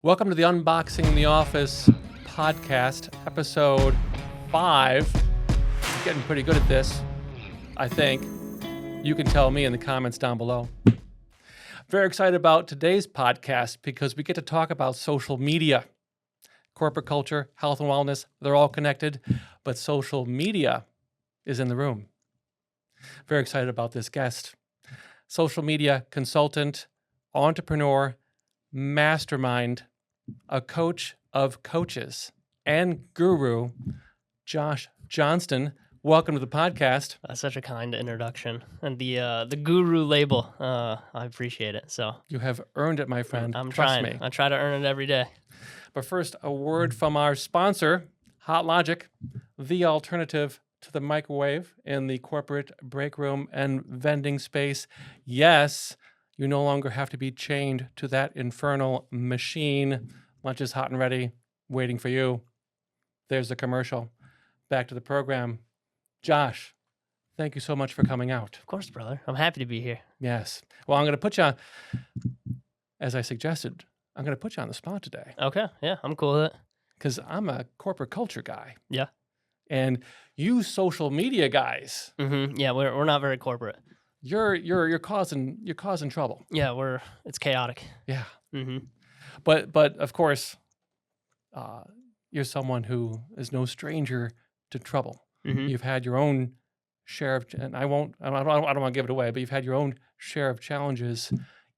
Welcome to the Unboxing the Office podcast, episode 5. I'm getting pretty good at this, I think. You can tell me in the comments down below. Very excited about today's podcast because we get to talk about social media. Corporate culture, health and wellness, they're all connected, but social media is in the room. Very excited about this guest. Social media consultant, entrepreneur, mastermind, a coach of coaches, and guru, Josh Johnston. Welcome to the podcast. That's such a kind introduction, and the guru label. I appreciate it. So You have earned it, my friend. I'm Trust trying. me. I try to earn it every day. But first, a word from our sponsor, Hot Logic, the alternative to the microwave in the corporate break room and vending space. Yes, you no longer have to be chained to that infernal machine. Lunch is hot and ready, waiting for you. There's the commercial. Back to the program. Josh, thank you so much for coming out. Of course, brother. I'm happy to be here. Yes. Well, I'm going to put you on, as I suggested, I'm going to put you on the spot today Okay. Yeah, I'm cool with it. because I'm a corporate culture guy. Yeah. And you social media guys, Yeah, we're not very corporate. you're causing trouble. Yeah, it's chaotic. Yeah. Mm-hmm. But of course, you're someone who is no stranger to trouble. Mm-hmm. You've had your own share of, and I don't want to give it away, but you've had your own share of challenges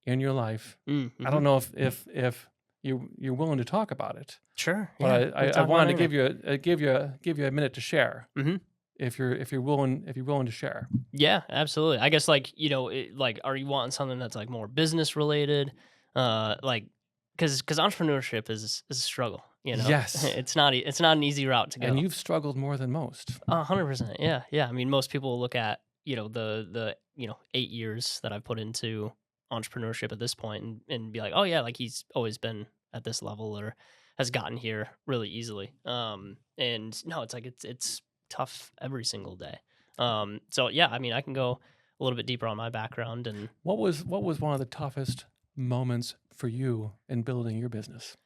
in your life. Mm-hmm. I don't know if you're willing to talk about it, Sure. but Yeah. I wanted to give you a minute to share. Mm-hmm. If you're willing to share. Yeah, absolutely. I guess are you wanting something that's like more business related? Because entrepreneurship is a struggle. Yes. it's not an easy route to go. And you've struggled more than most. 100%. Yeah. Yeah. I mean, most people will look at, the 8 years that I've put into entrepreneurship at this point and be like, oh yeah, like he's always been at this level or has gotten here really easily. And no, it's like, it's tough every single day. So yeah, I mean, I can go a little bit deeper on my background and What was one of the toughest moments for you in building your business?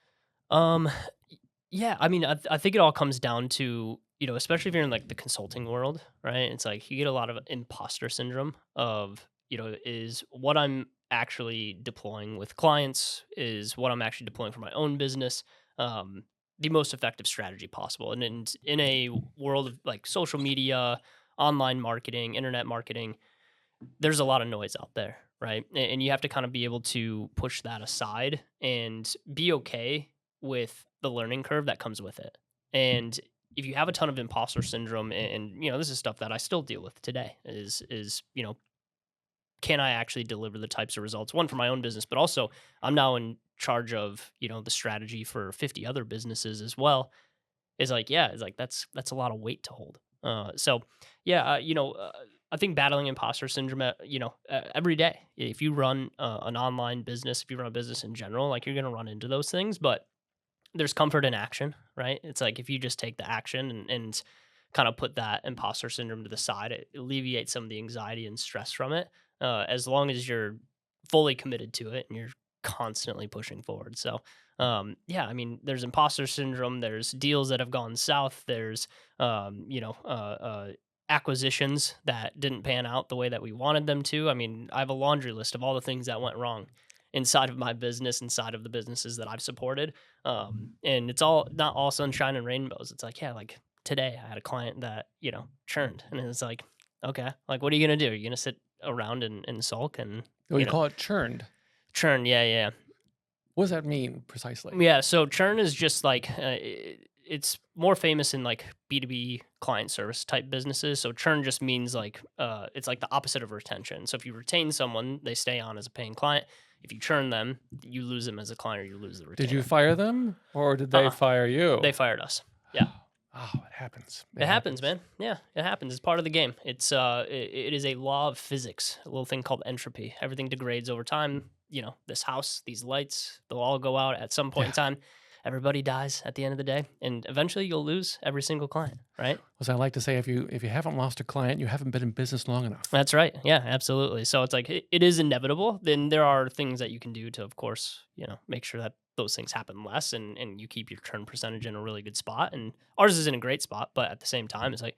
yeah, I mean, I think it all comes down to, especially if you're in like the consulting world, right? It's like you get a lot of imposter syndrome of, is what I'm actually deploying with clients, is what I'm actually deploying for my own business, the most effective strategy possible. And in a world of like social media, online marketing, internet marketing, there's a lot of noise out there, right? And you have to kind of be able to push that aside and be okay with the learning curve that comes with it. And if you have a ton of imposter syndrome, and this is stuff that I still deal with today, is can I actually deliver the types of results, one for my own business, but also I'm now in charge of the strategy for 50 other businesses as well. Is like, yeah, it's like that's a lot of weight to hold. So yeah, I think battling imposter syndrome, every day. If you run an online business, if you run a business in general, like you're going to run into those things, but there's comfort in action, right? It's like if you just take the action and kind of put that imposter syndrome to the side, it alleviates some of the anxiety and stress from it, as long as you're fully committed to it and you're constantly pushing forward. So, yeah, I mean, there's imposter syndrome, there's deals that have gone south, there's, acquisitions that didn't pan out the way that we wanted them to. I mean, I have a laundry list of all the things that went wrong inside of my business, inside of the businesses that I've supported. And it's not all sunshine and rainbows. It's like, yeah, like today I had a client that, churned, and it's like, okay, like, what are you going to do? Are you going to sit around and sulk and You call it churned. churn? Yeah. What does that mean precisely? Yeah. So churn is just like, it's more famous in like B2B client service type businesses. So churn just means like, it's like the opposite of retention. So if you retain someone, they stay on as a paying client. If you churn them, you lose them as a client, or you lose the retainer. Did you fire them or did they fire you? They fired us. Yeah. Oh, it happens. It happens, man. Yeah, it happens. It's part of the game. It's it is a law of physics, a little thing called entropy. Everything degrades over time. This house, these lights, they'll all go out at some point in time. Everybody dies at the end of the day, and eventually you'll lose every single client, right? As I like to say, if you haven't lost a client, you haven't been in business long enough. That's right. Yeah, absolutely. So it's like it is inevitable. Then there are things that you can do to, of course, make sure that those things happen less, and you keep your turn percentage in a really good spot. And ours is in a great spot, but at the same time, it's like,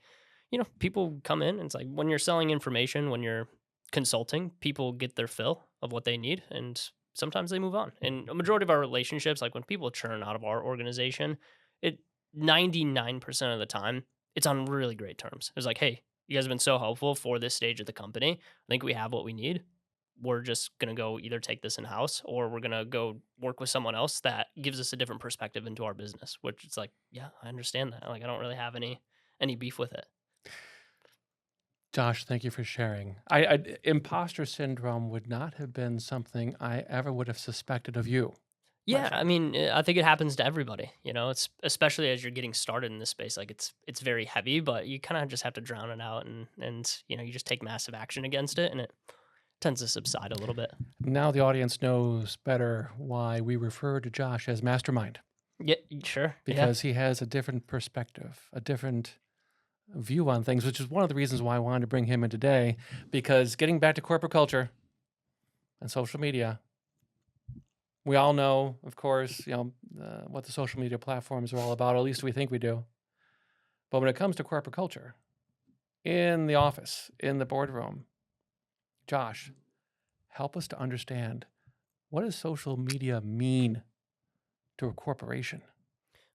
people come in and it's like when you're selling information, when you're consulting, people get their fill of what they need and sometimes they move on. And a majority of our relationships, like when people churn out of our organization, it 99% of the time, it's on really great terms. It's like, hey, you guys have been so helpful for this stage of the company. I think we have what we need. We're just going to go either take this in house or we're going to go work with someone else that gives us a different perspective into our business, which it's like, yeah, I understand that. Like, I don't really have any beef with it. Josh, thank you for sharing. Imposter syndrome would not have been something I ever would have suspected of you. Yeah, I mean, I think it happens to everybody. It's especially as you're getting started in this space. Like it's very heavy, but you kind of just have to drown it out, and you just take massive action against it, and it tends to subside a little bit. Now the audience knows better why we refer to Josh as Mastermind, Yeah, sure. because he has a different perspective, a different view on things, which is one of the reasons why I wanted to bring him in today. Because getting back to corporate culture and social media, we all know, of course, what the social media platforms are all about. At least we think we do. But when it comes to corporate culture, in the office, in the boardroom, Josh, help us to understand, what does social media mean to a corporation?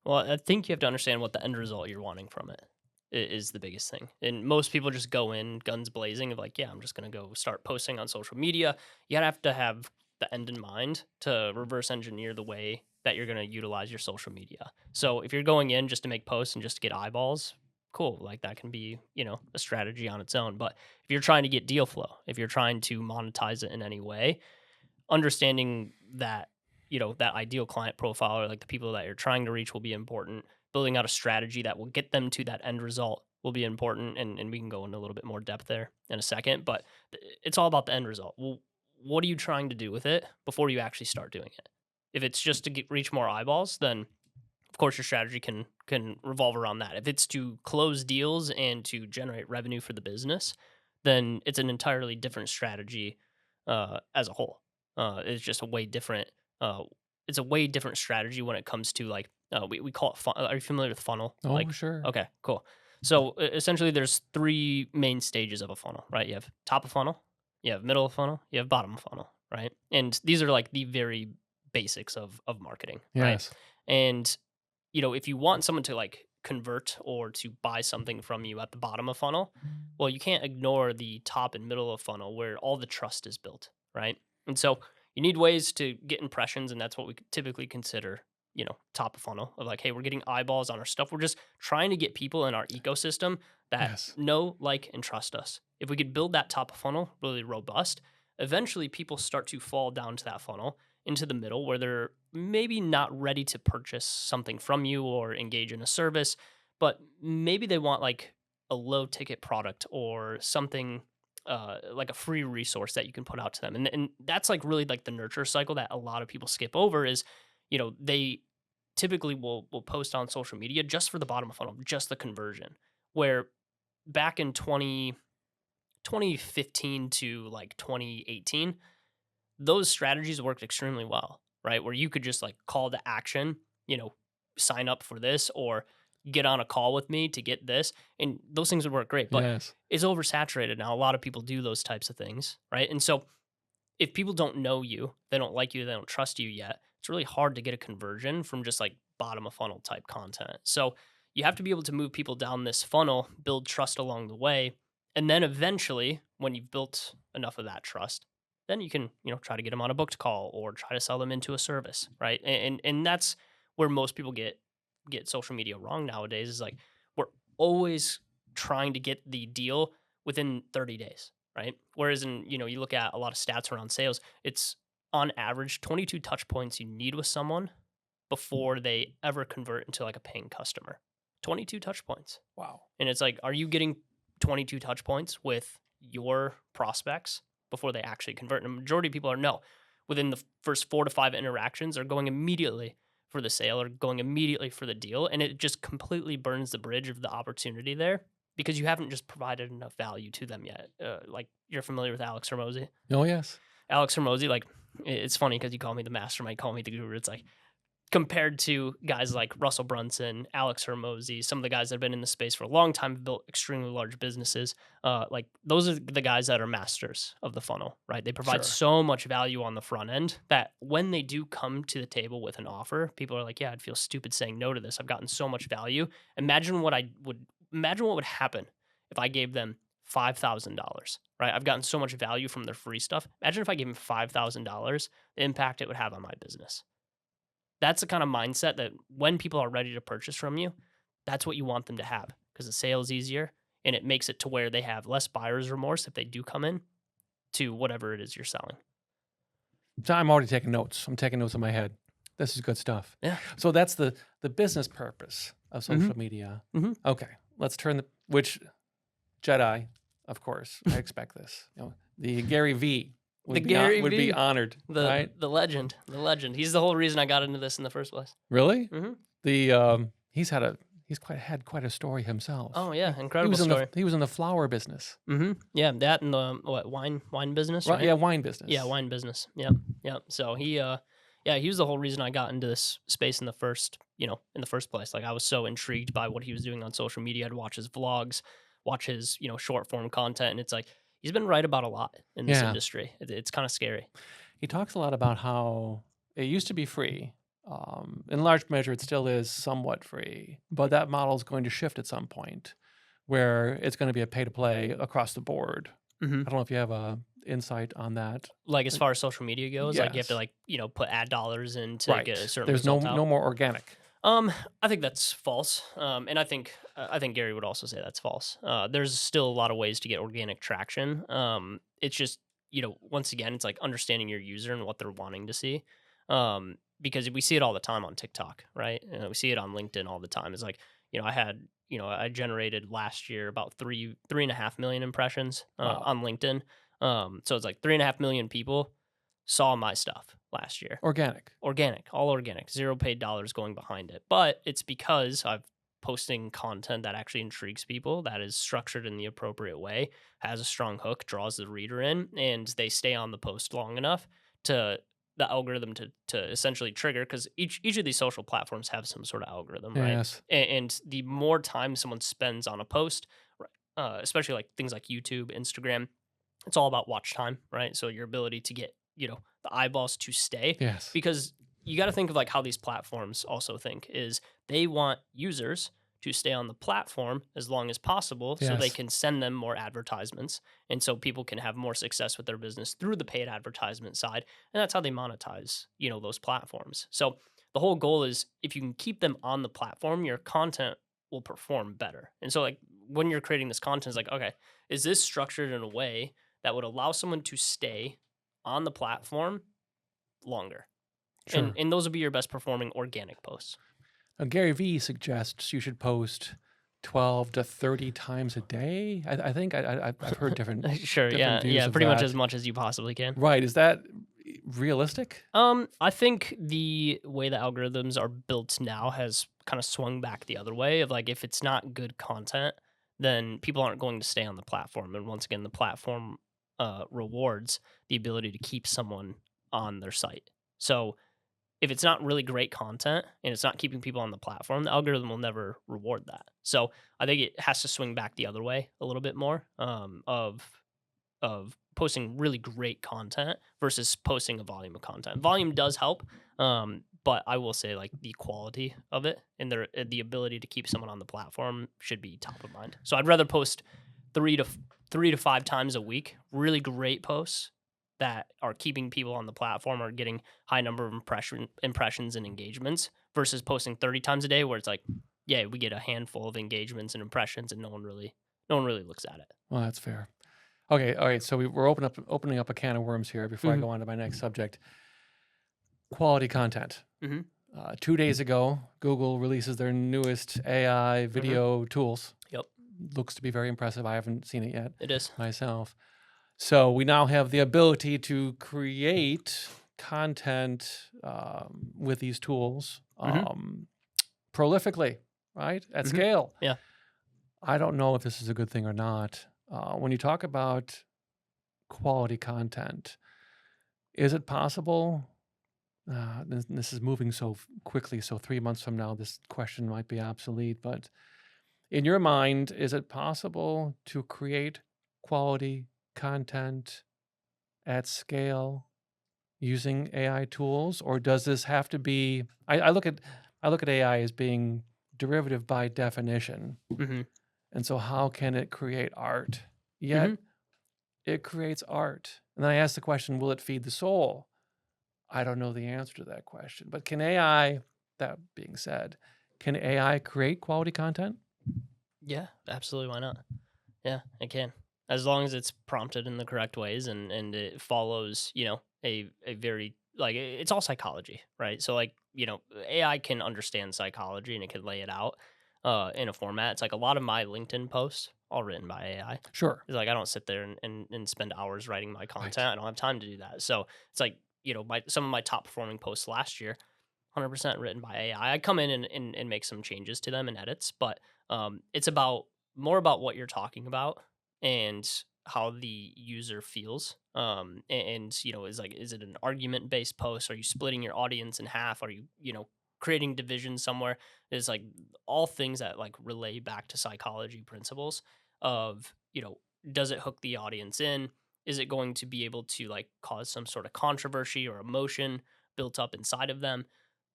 Well, I think you have to understand what the end result you're wanting from it is the biggest thing. And most people just go in guns blazing of like, yeah, I'm just going to go start posting on social media. You gotta have to have the end in mind to reverse engineer the way that you're going to utilize your social media. So if you're going in just to make posts and just to get eyeballs, cool. Like that can be, a strategy on its own. But if you're trying to get deal flow, if you're trying to monetize it in any way, understanding that that ideal client profile or like the people that you're trying to reach will be important. Building out a strategy that will get them to that end result will be important, and we can go into a little bit more depth there in a second. But it's all about the end result. Well, what are you trying to do with it before you actually start doing it? If it's just to reach more eyeballs, then of course your strategy can revolve around that. If it's to close deals and to generate revenue for the business, then it's an entirely different strategy as a whole. It's just a way different. It's a way different strategy when it comes to like we call it. Are you familiar with funnel? Oh, Like, sure. okay, cool. So essentially, there's three main stages of a funnel, right? You have top of funnel, you have middle of funnel, you have bottom of funnel, right? And these are like the very basics of marketing, right? Yes. And if you want someone to like convert or to buy something from you at the bottom of funnel, well, you can't ignore the top and middle of funnel where all the trust is built, right? And so you need ways to get impressions, and that's what we typically consider, top of funnel of like, hey, we're getting eyeballs on our stuff. We're just trying to get people in our ecosystem that Yes. know, like, and trust us. If we could build that top of funnel really robust, eventually people start to fall down to that funnel into the middle where they're maybe not ready to purchase something from you or engage in a service, but maybe they want like a low ticket product or something like a free resource that you can put out to them. And that's like really like the nurture cycle that a lot of people skip over is, they typically will post on social media just for the bottom of funnel, just the conversion. Where back in 2015 to like 2018, those strategies worked extremely well, right? Where you could just like call to action, sign up for this or get on a call with me to get this. And those things would work great. But Yes. it's oversaturated now. A lot of people do those types of things, right? And so if people don't know you, they don't like you, they don't trust you yet, it's really hard to get a conversion from just like bottom of funnel type content. So you have to be able to move people down this funnel, build trust along the way. And then eventually, when you've built enough of that trust, then you can, try to get them on a booked call or try to sell them into a service, right? And that's where most people get social media wrong nowadays is like we're always trying to get the deal within 30 days, right? Whereas you look at a lot of stats around sales, it's on average 22 touch points you need with someone before they ever convert into like a paying customer. 22 touch points. Wow. And it's like, are you getting 22 touch points with your prospects before they actually convert? And the majority of people are no. Within the first 4 to 5 interactions, are going immediately for the sale or going immediately for the deal. And it just completely burns the bridge of the opportunity there because you haven't just provided enough value to them yet. Like you're familiar with Alex Hormozy? Oh, yes. Alex Hormozy, like it's funny because you call me the mastermind, call me the guru. It's like compared to guys like Russell Brunson, Alex Hormozy, some of the guys that have been in the space for a long time, have built extremely large businesses. Like those are the guys that are masters of the funnel, right? They provide Sure. so much value on the front end that when they do come to the table with an offer, people are like, "Yeah, I'd feel stupid saying no to this. I've gotten so much value. Imagine what would happen if I gave them $5,000, right? I've gotten so much value from their free stuff. Imagine if I gave them $5,000, the impact it would have on my business." That's the kind of mindset that when people are ready to purchase from you, that's what you want them to have because the sale is easier and it makes it to where they have less buyer's remorse if they do come in to whatever it is you're selling. So I'm already taking notes. I'm taking notes in my head. This is good stuff. Yeah. So that's the business purpose of social media. Mhm. Okay, let's turn which Jedi, of course, I expect this. The Gary V would would be honored, right? The legend. He's the whole reason I got into this in the first place. Really? Mhm. He's had quite a story himself. Oh yeah, He incredible was story. he was in the flower business. Yeah, that and the wine business, right? Yeah, wine business. Yeah, wine business. Yeah. So he was the whole reason I got into this space in the first place. Like I was so intrigued by what he was doing on social media. I'd watch his vlogs, watch his, short form content, and it's like he's been right about a lot in this industry. It's kind of scary. He talks a lot about how it used to be free. In large measure, it still is somewhat free, but that model is going to shift at some point where it's going to be a pay to play across the board. I don't know if you have a insight on that. Like as far as social media goes, like you have Yes. to put ad dollars in to get a certain There's result out. no more organic. I think that's false. And I think Gary would also say that's false. There's still a lot of ways to get organic traction. It's just, once again, it's like understanding your user and what they're wanting to see. Because we see it all the time on TikTok, right? We see it on LinkedIn all the time. It's like, I generated last year about 3.5 million impressions Wow. on LinkedIn. So it's like 3.5 million people saw my stuff last year. Organic. All organic, zero paid dollars going behind it. But it's because I'm posting content that actually intrigues people, that is structured in the appropriate way, has a strong hook, draws the reader in, and they stay on the post long enough to the algorithm to essentially trigger, because each of these social platforms have some sort of algorithm, right? Yes. And the more time someone spends on a post, especially like things like YouTube, Instagram, it's all about watch time, right? So your ability to get, the eyeballs to stay. Yes. Because you got to think of like how these platforms also think is they want users to stay on the platform as long as possible so they Yes. can send them more advertisements. And so people can have more success with their business through the paid advertisement side. And that's how they monetize, those platforms. So the whole goal is if you can keep them on the platform, your content will perform better. And so like when you're creating this content, it's like, okay, is this structured in a way that would allow someone to stay on the platform longer? Sure. And those would be your best performing organic posts. Gary V suggests you should post 12 to 30 times a day. I think I've heard different. Sure, different views yeah, of pretty that. much as you possibly can. Right. Is that realistic? I think the way the algorithms are built now has kind of swung back the other way of like if it's not good content, then people aren't going to stay on the platform. And once again, the platform rewards the ability to keep someone on their site. So if it's not really great content and it's not keeping people on the platform, the algorithm will never reward that. So I think it has to swing back the other way a little bit more of posting really great content versus posting a volume of content. Volume does help, but I will say like the quality of it and the ability to keep someone on the platform should be top of mind. So I'd rather post 3 to 5 times a week, really great posts that are keeping people on the platform or getting high number of impressions and engagements versus posting 30 times a day where it's like, yeah, we get a handful of engagements and impressions and no one really looks at it. Well, that's fair. Okay, all right. So we're opening up a can of worms here before I go on to my next subject. Quality content. 2 days ago, Google releases their newest AI video tools. Yep. Looks to be very impressive. I haven't seen it yet It is. myself. So we now have the ability to create content with these tools prolifically, right? At scale. Yeah. I don't know if this is a good thing or not. When you talk about quality content, is it possible This is moving so quickly. So 3 months from now, this question might be obsolete. But in your mind, is it possible to create quality content at scale using AI tools, or does this have to be? I look at AI as being derivative by definition, Hmm. and so how can it create art? Yet Hmm. it creates art, and then I ask the question: will it feed the soul? I don't know the answer to that question, but can AI? That being said, can AI create quality content? Yeah, absolutely. Why not? Yeah, it can. As long as it's prompted in the correct ways and it follows, a very it's all psychology, right? So like, AI can understand psychology and it can lay it out in a format. It's like a lot of my LinkedIn posts all written by AI. Sure. It's like I don't sit there and spend hours writing my Right. content. I don't have time to do that. So it's like, my some of my top performing posts last year 100% written by AI. I come in and make some changes to them and edits, but it's about more about what you're talking about and how the user feels. Is it an argument based post? Are you splitting your audience in half? Are you, creating divisions somewhere? It's like all things that like relay back to psychology principles of, does it hook the audience in? Is it going to be able to like cause some sort of controversy or emotion built up inside of them?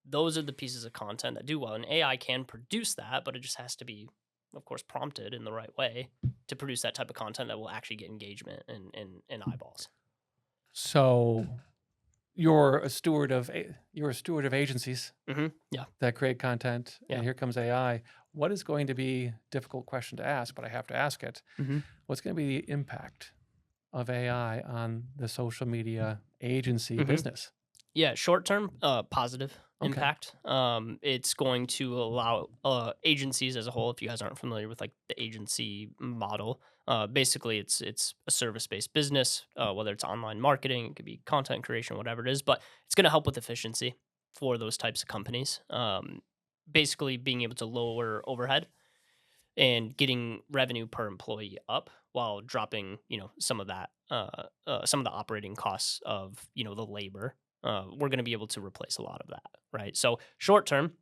Those are the pieces of content that do well, and AI can produce that, but it just has to be, of course, prompted in the right way to produce that type of content that will actually get engagement and eyeballs. So you're a steward of agencies Yeah. that create content, Yeah. and here comes AI. What is going to be difficult question to ask, but I have to ask it. Hmm. What's going to be the impact of AI on the social media agency Hmm. business? Yeah, short term, positive Okay. impact. It's going to allow agencies as a whole. If you guys aren't familiar with like the agency model, basically it's a service based business. Whether it's online marketing, it could be content creation, whatever it is. But it's going to help with efficiency for those types of companies. Basically, being able to lower overhead and getting revenue per employee up while dropping, some of that, some of the operating costs of, the labor. We're going to be able to replace a lot of that, right? So short term,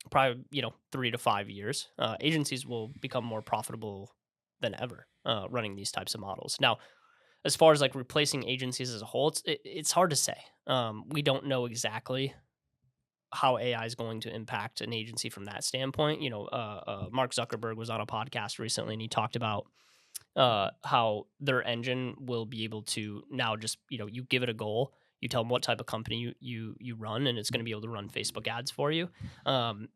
probably 3 to 5 years, agencies will become more profitable than ever running these types of models. Now, as far as like replacing agencies as a whole, it's hard to say. We don't know exactly how AI is going to impact an agency from that standpoint. Mark Zuckerberg was on a podcast recently, and he talked about how their engine will be able to now just you give it a goal, you tell them what type of company you run, and it's going to be able to run Facebook ads for you.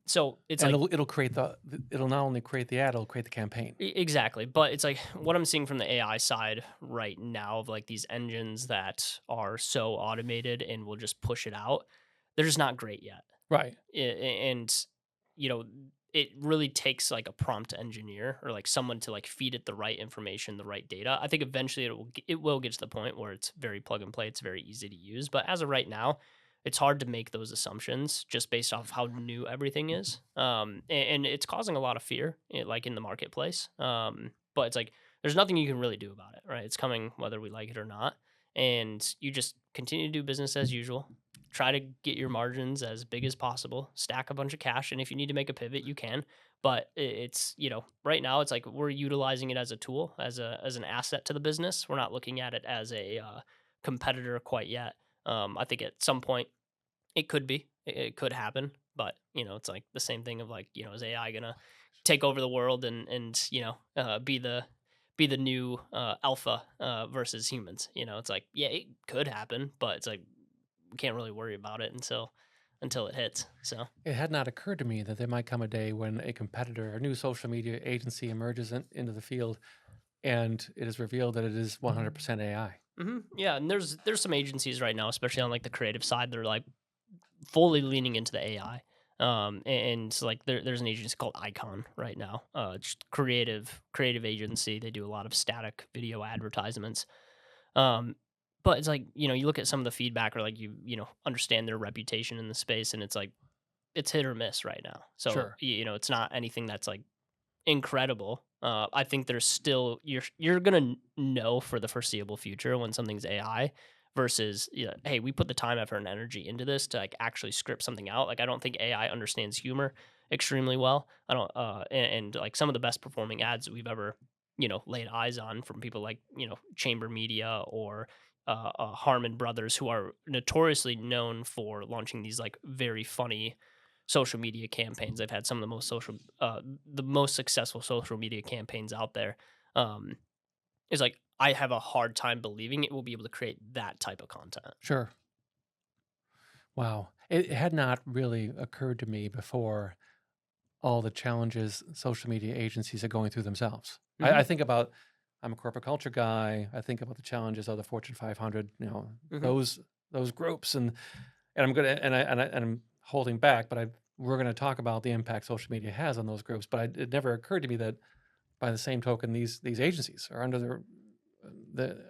So it's And like it'll not only create the ad, it'll create the campaign. exactly, but it's like what I'm seeing from the AI side right now of like these engines that are so automated and will just push it out. They're just not great yet. Right. And you know it really takes like a prompt engineer or like someone to like feed it the right information, the right data. I think eventually it will get to the point where it's very plug and play, it's very easy to use, but as of right now it's hard to make those assumptions just based off how new everything is. And it's causing a lot of fear like in the marketplace. But it's like there's nothing you can really do about it, right? It's coming whether we like it or not, and you just continue to do business as usual. Try to get your margins as big as possible, stack a bunch of cash, and if you need to make a pivot, you can. But it's, right now it's like we're utilizing it as a tool, as an asset to the business. We're not looking at it as a competitor quite yet. I think at some point it could be, it could happen, but it's like the same thing of like, is AI gonna take over the world and be the new alpha versus humans? It's like yeah, it could happen, but it's like we can't really worry about it until it hits. So It had not occurred to me that there might come a day when a competitor, a new social media agency emerges into the field, and it is revealed that it is 100% AI. yeah, and there's some agencies right now, especially on like the creative side, they're like fully leaning into the AI. And like there's an agency called Icon right now. Just creative agency. They do a lot of static video advertisements. Um, but it's like you look at some of the feedback or like understand their reputation in the space, and it's like it's hit or miss right now. So Sure. it's not anything that's like incredible. I think there's still you're gonna know for the foreseeable future when something's AI versus, hey, we put the time, effort, and energy into this to like actually script something out. Like I don't think AI understands humor extremely well. I don't, and like some of the best performing ads that we've ever laid eyes on from people like Chamber Media or Harmon Brothers, who are notoriously known for launching these like very funny social media campaigns. They've had some of the most successful social media campaigns out there. Um, is like I have a hard time believing it will be able to create that type of content. Sure. Wow. It had not really occurred to me before all the challenges social media agencies are going through themselves. Hmm. I think about, I'm a corporate culture guy. I think about the challenges of the Fortune 500, Hmm. those groups, and I'm gonna and I'm holding back, but we're gonna talk about the impact social media has on those groups. But it never occurred to me that by the same token, these agencies are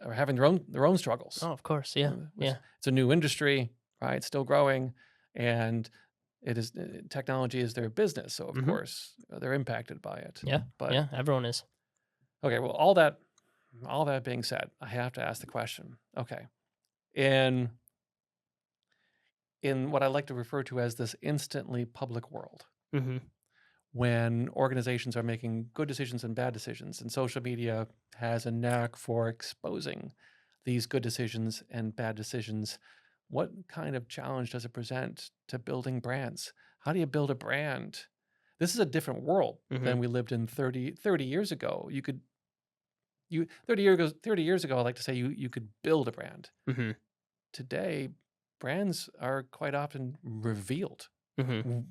are having their own struggles. Oh, of course, yeah, yeah. It's a new industry, right? It's still growing, and it is technology is their business, so of Hmm. course they're impacted by it. Yeah, But yeah. Everyone is. okay, well, all that being said, I have to ask the question. Okay, in what I like to refer to as this instantly public world, Hmm. when organizations are making good decisions and bad decisions, and social media has a knack for exposing these good decisions and bad decisions, what kind of challenge does it present to building brands? How do you build a brand? This is a different world Hmm. than we lived in 30 years ago. 30 years ago, I like to say you could build a brand. Hmm. Today, brands are quite often revealed, Hmm.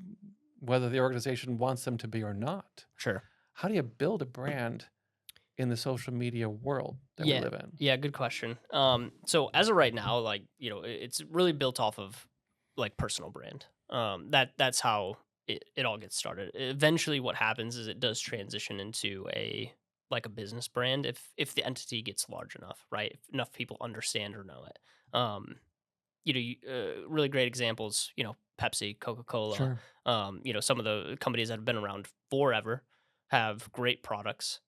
whether the organization wants them to be or not. Sure. How do you build a brand in the social media world that we Yeah. live in? Yeah, good question. So as of right now, like, it's really built off of like personal brand. That's how it all gets started. Eventually what happens is it does transition into a business brand if the entity gets large enough, right? If enough people understand or know it. Really great examples, Pepsi, Coca-Cola, Sure. some of the companies that have been around forever have great products.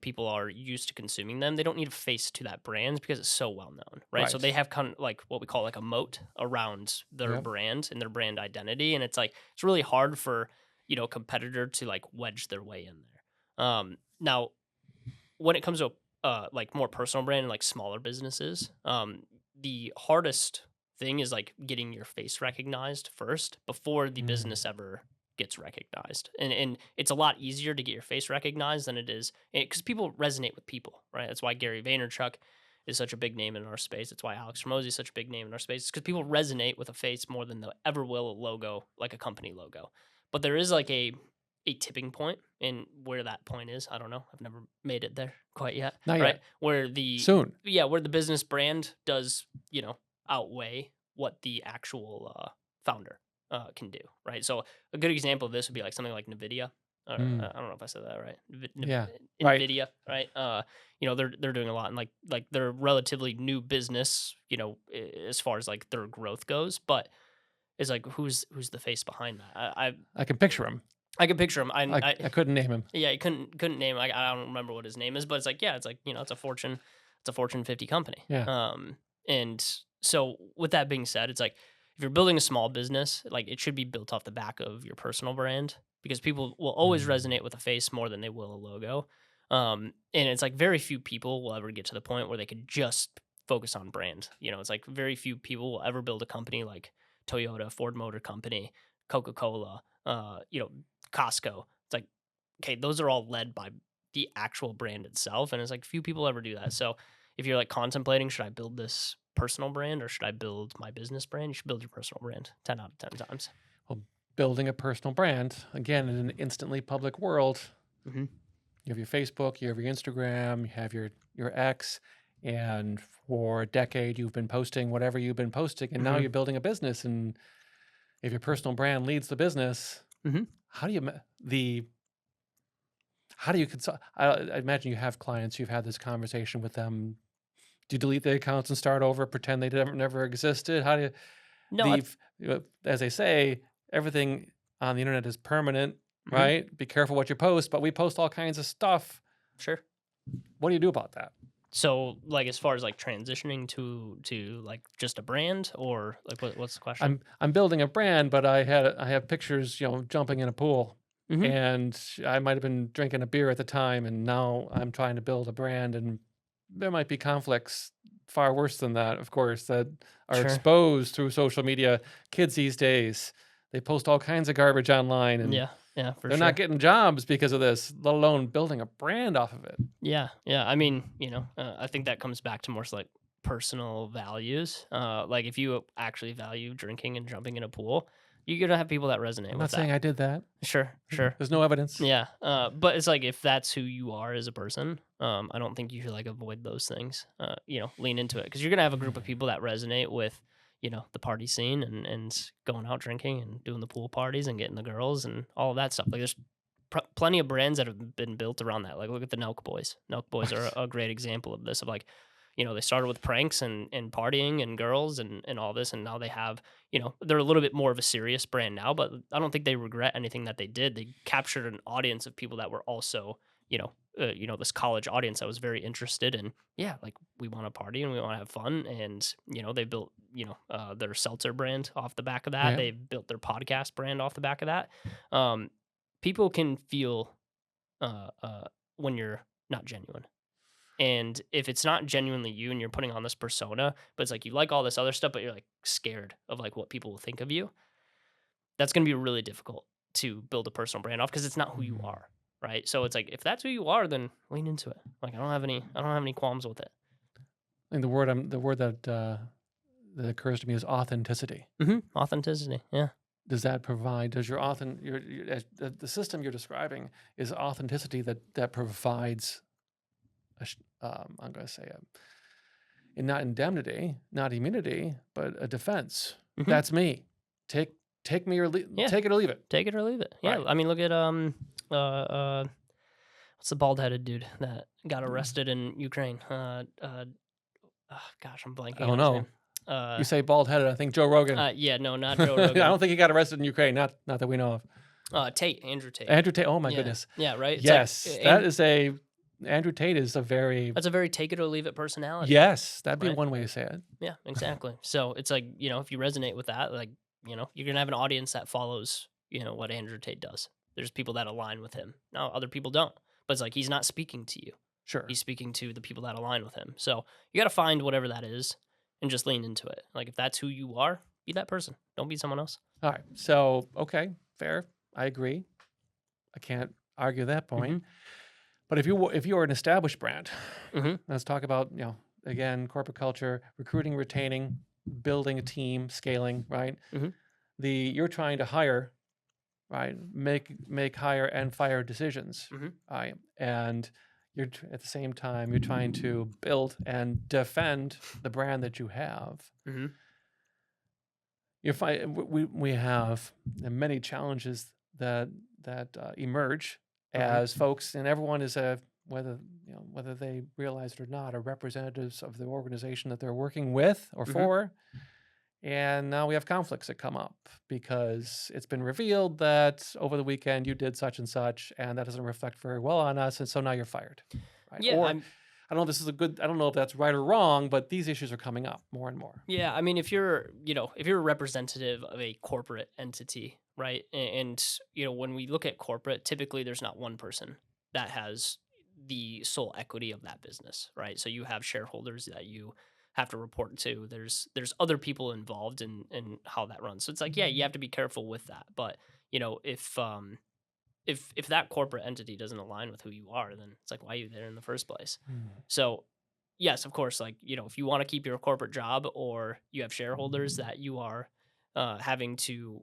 People are used to consuming them. They don't need a face to that brand because it's so well known, right? So Right. they have kind of like what we call like a moat around their Yep. brand and their brand identity. And it's like, it's really hard for, a competitor to like wedge their way in there. Now, when it comes to like more personal brand and like smaller businesses, the hardest thing is like getting your face recognized first before the Mm. business ever gets recognized. And it's a lot easier to get your face recognized than it is because people resonate with people, right? That's why Gary Vaynerchuk is such a big name in our space. That's why Alex Ramosi is such a big name in our space. It's because people resonate with a face more than they ever will a logo, like a company logo. But there is like a tipping point, and where that point is, I don't know. I've never made it there quite yet, Not right? yet. Where the Soon. where the business brand does, outweigh what the actual founder can do, right? So a good example of this would be like something like Nvidia. Mm. I don't know if I said that right. Yeah. Right. Nvidia, right? They're doing a lot, and like they're relatively new business, as far as like their growth goes. But it's like who's the face behind that? I can picture him. I can picture him. I couldn't name him. Yeah, he couldn't name. I don't remember what his name is, but it's like, yeah, it's like, it's a Fortune 50 company. Yeah. And so with that being said, it's like if you're building a small business, like it should be built off the back of your personal brand because people will always Mm. resonate with a face more than they will a logo. And it's like very few people will ever get to the point where they could just focus on brand. It's like very few people will ever build a company like Toyota, Ford Motor Company, Coca-Cola, Costco. It's like, okay, those are all led by the actual brand itself. And it's like few people ever do that. So if you're like contemplating, should I build this personal brand or should I build my business brand? You should build your personal brand 10 out of 10 times. Well, building a personal brand, again, in an instantly public world, Mm-hmm. you have your Facebook, you have your Instagram, you have your X, and for a decade you've been posting whatever you've been posting, and now Mm-hmm. you're building a business. And if your personal brand leads the business, Mm-hmm. how do you consult? I imagine you have clients, you've had this conversation with them. Do you delete the accounts and start over, pretend they never existed? How do you, No, as they say, everything on the internet is permanent, mm-hmm. right? Be careful what you post, but we post all kinds of stuff. Sure. What do you do about that? So, like, as far as like transitioning to like just a brand, or like what's the question? I'm building a brand, but I have pictures, jumping in a pool, Hmm. and I might have been drinking a beer at the time, and now I'm trying to build a brand, and there might be conflicts far worse than that, of course, that are Sure. exposed through social media. Kids these days, they post all kinds of garbage online, and Yeah. Yeah, for they're not sure. getting jobs because of this, let alone building a brand off of it. Yeah, yeah. I mean, I think that comes back to more so like personal values. Like if you actually value drinking and jumping in a pool, you're gonna have people that resonate I'm with not saying that. I did that. Sure, sure. There's no evidence. Yeah. But it's like if that's who you are as a person, I don't think you should like avoid those things. Lean into it because you're gonna have a group of people that resonate with, the party scene and going out drinking and doing the pool parties and getting the girls and all of that stuff. Like there's plenty of brands that have been built around that. Like look at the Nelk Boys. Nelk Boys are a great example of this. Of like, they started with pranks and partying and girls and all this, and now they have, they're a little bit more of a serious brand now. But I don't think they regret anything that they did. They captured an audience of people that were also, this college audience that was very interested in, yeah, like we want to party and we want to have fun, and they built, their seltzer brand off the back of that. Yeah. They built their podcast brand off the back of that. Um, People can feel when you're not genuine. And if it's not genuinely you and you're putting on this persona, but it's like you like all this other stuff, but you're like scared of like what people will think of you, that's going to be really difficult to build a personal brand off because it's not who you Mm. are. Right. So it's like if that's who you are, then lean into it. Like I don't have any qualms with it. And the word that occurs to me is authenticity. Authenticity. Yeah. Does that provide? Does your the system you're describing is authenticity that provides I'm going to say not indemnity, not immunity, but a defense. Hmm. That's me. Take me or Yeah. take it or leave it. Take it or leave it. Yeah. Right. I mean, look at what's the bald headed dude that got arrested in Ukraine? Gosh, I'm I blanking don't on his name. know. You say bald headed. I think Joe Rogan. Yeah, no, not I Joe Rogan. don't think he got arrested in Ukraine. Not that we know of. Tate, Andrew Tate. Andrew Tate. Oh my Yeah, goodness. yeah, right. It's Yes, like, that and is a Andrew Tate is a very that's a very take it or leave it personality. yes. That'd be Right. one way to say it. Yeah, exactly. So it's like if you resonate with that, like you're gonna have an audience that follows what Andrew Tate does. There's people that align with him. Now other people don't, but it's like he's not speaking to you. Sure. He's speaking to the people that align with him. So you got to find whatever that is and just lean into it. Like if that's who you are, be that person. Don't be someone else. All right. So okay, fair. I agree. I can't argue that point. But if you are an established brand, let's talk about again corporate culture, recruiting, retaining, building a team, scaling. Right. Mhm. You're trying to hire, right? Make hire and fire decisions. Mhm. Right. And at the same time you're trying to build and defend the brand that you have. Mhm. We have many challenges that emerge Mhm. as folks, and everyone is whether they realize it or not, are representatives of the organization that they're working with or Mhm. for. And now we have conflicts that come up because it's been revealed that over the weekend you did such and such, and that doesn't reflect very well on us, and so now you're fired. Right? Yeah, Or I don't know if this is I don't know if that's right or wrong, but these issues are coming up more and more. yeah. I mean, if you're a representative of a corporate entity, right? And when we look at corporate, typically there's not one person that has the sole equity of that business, right? So you have shareholders that you have to report to. There's other people involved in how that runs. So it's like, yeah, you have to be careful with that. But if that corporate entity doesn't align with who you are, then it's like, why are you there in the first place? So yes, of course, like, if you want to keep your corporate job or you have shareholders that you are having to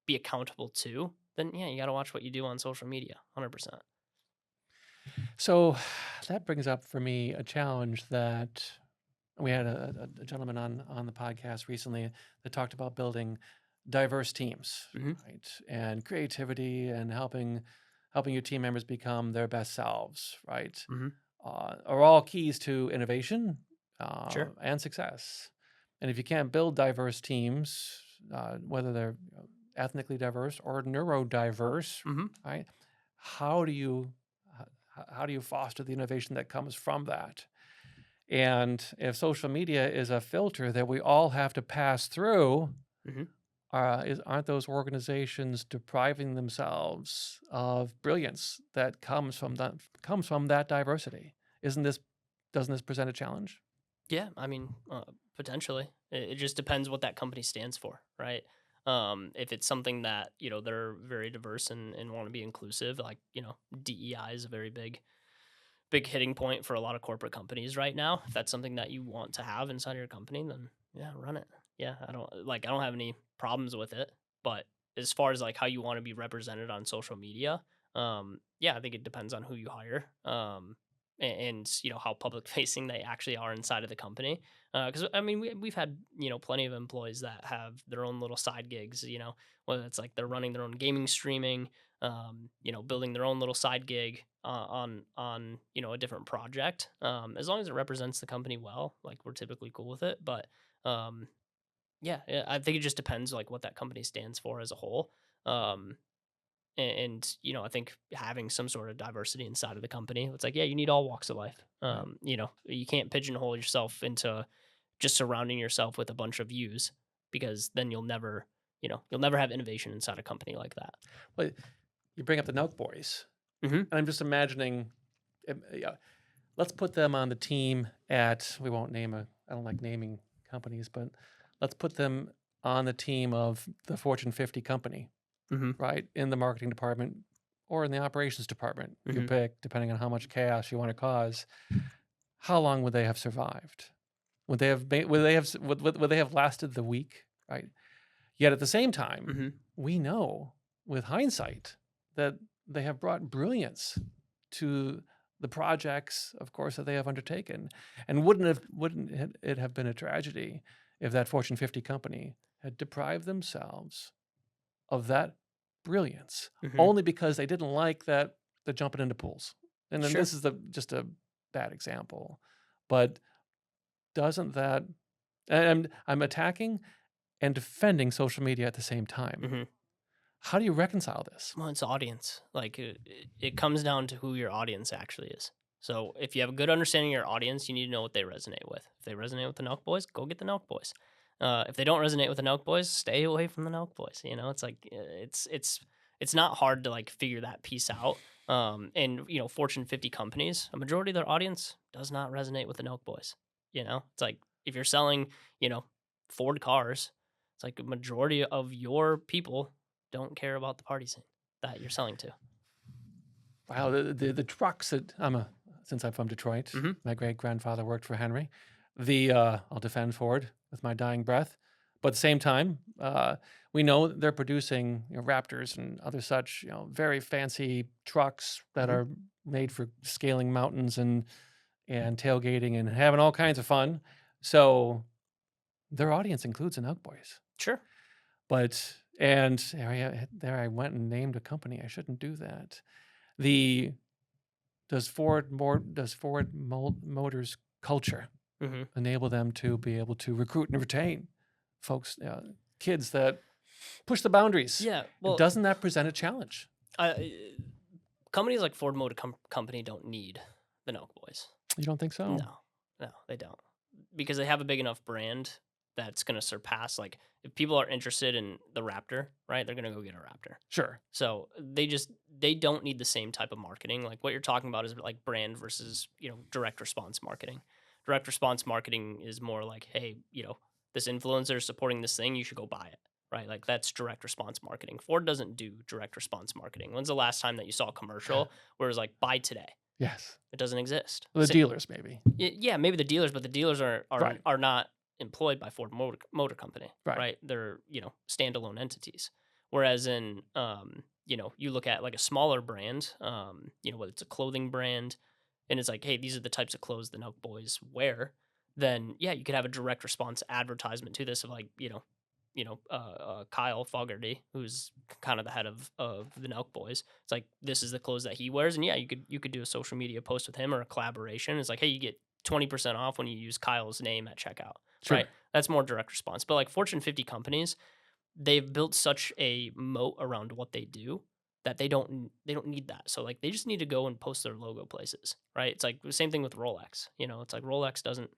be accountable to, then yeah, you got to watch what you do on social media. 100%. So that brings up for me a challenge that we had a gentleman on the podcast recently that talked about building diverse teams, right? And creativity and helping your team members become their best selves, right? Are all keys to innovation Sure. and success. And if you can't build diverse teams, whether they're ethnically diverse or neurodiverse, right? How do you foster the innovation that comes from that? And if social media is a filter that we all have to pass through, Hmm. aren't those organizations depriving themselves of brilliance that comes from that diversity? Isn't this Doesn't this present a challenge? Yeah, I mean, potentially. It just depends what that company stands for, right? If it's something that they're very diverse and want to be inclusive, like DEI is a very big hitting point for a lot of corporate companies right now. If that's something that you want to have inside of your company, then yeah, run it. Yeah, I don't have any problems with it. But as far as like how you want to be represented on social media, yeah, I think it depends on who you hire. And how public facing they actually are inside of the company. Because I mean, we've had plenty of employees that have their own little side gigs. Whether it's like they're running their own gaming streaming, building their own little side gig on a different project. As long as it represents the company well, like we're typically cool with it. But um, yeah, I think it just depends like what that company stands for as a whole. Um, and I think having some sort of diversity inside of the company, it's like yeah, you need all walks of life. Right. You can't pigeonhole yourself into just surrounding yourself with a bunch of views because then you'll never have innovation inside a company like that. But you bring up the Nelk boys, Hmm. and I'm just imagining. Yeah, let's put them on the team at. We won't name a. I don't like naming companies, but let's put them on the team of the Fortune 50 company, Hmm. right? In the marketing department or in the operations department. You Hmm. pick, depending on how much chaos you want to cause. How long would they have survived? Would they have lasted the week? Right. Yet at the same time, Hmm. we know with hindsight that they have brought brilliance to the projects, of course, that they have undertaken. And wouldn't it have been a tragedy if that Fortune 50 company had deprived themselves of that brilliance Hmm. only because they didn't like that the jumping into pools? And then Sure. this is just a bad example, but doesn't that? And I'm attacking and defending social media at the same time. Hmm. How do you reconcile this? Well, it's audience. Like it comes down to who your audience actually is. So if you have a good understanding of your audience, you need to know what they resonate with. If they resonate with the Nelk Boys, go get the Nelk Boys. If they don't resonate with the Nelk Boys, stay away from the Nelk Boys. It's like it's not hard to like figure that piece out. And Fortune 50 companies, a majority of their audience does not resonate with the Nelk Boys. It's like if you're selling, you know, Ford cars, it's like a majority of your people don't care about the party scene that you're selling to. Wow, the trucks that since I'm from Detroit, Mhm. my great grandfather worked for Henry. I'll defend Ford with my dying breath, but at the same time, we know that they're producing Raptors and other such very fancy trucks that Mhm. are made for scaling mountains and tailgating and having all kinds of fun. So their audience includes the Nelk Boys. Sure. But and there I went and named a company. I shouldn't do that. The does Ford Motors culture Mhm. enable them to be able to recruit and retain folks, kids that push the boundaries? Yeah. And Well, doesn't that present a challenge? companies like Ford Motor Company don't need the Nelk Boys. You don't think so? No, no, they don't, because they have a big enough brand that's going to surpass. Like, if people are interested in the Raptor, right, they're going to go get a Raptor. Sure. So they don't need the same type of marketing. Like what you're talking about is like brand versus direct response marketing. Direct response marketing is more like, hey, this influencer is supporting this thing, you should go buy it, right? Like that's direct response marketing. Ford doesn't do direct response marketing. When's the last time that you saw a commercial where it was like buy today? Yes. It doesn't exist. The dealers, maybe. Yeah, maybe the dealers, but the dealers are are, Right. are not employed by Ford Motor Company, Right. right? They're standalone entities. Whereas in you look at like a smaller brand, whether it's a clothing brand, and it's like, hey, these are the types of clothes the Nelk Boys wear. Then yeah, you could have a direct response advertisement to this of like Kyle Fogarty, who's kind of the head of the Nelk Boys. It's like this is the clothes that he wears, and yeah, you could do a social media post with him or a collaboration. It's like, hey, you get 20% off when you use Kyle's name at checkout, right? Sure. That's more direct response. But like Fortune 50 companies, they've built such a moat around what they do that they don't need that. So like they just need to go and post their logo places, right? It's like the same thing with Rolex. It's like Rolex doesn't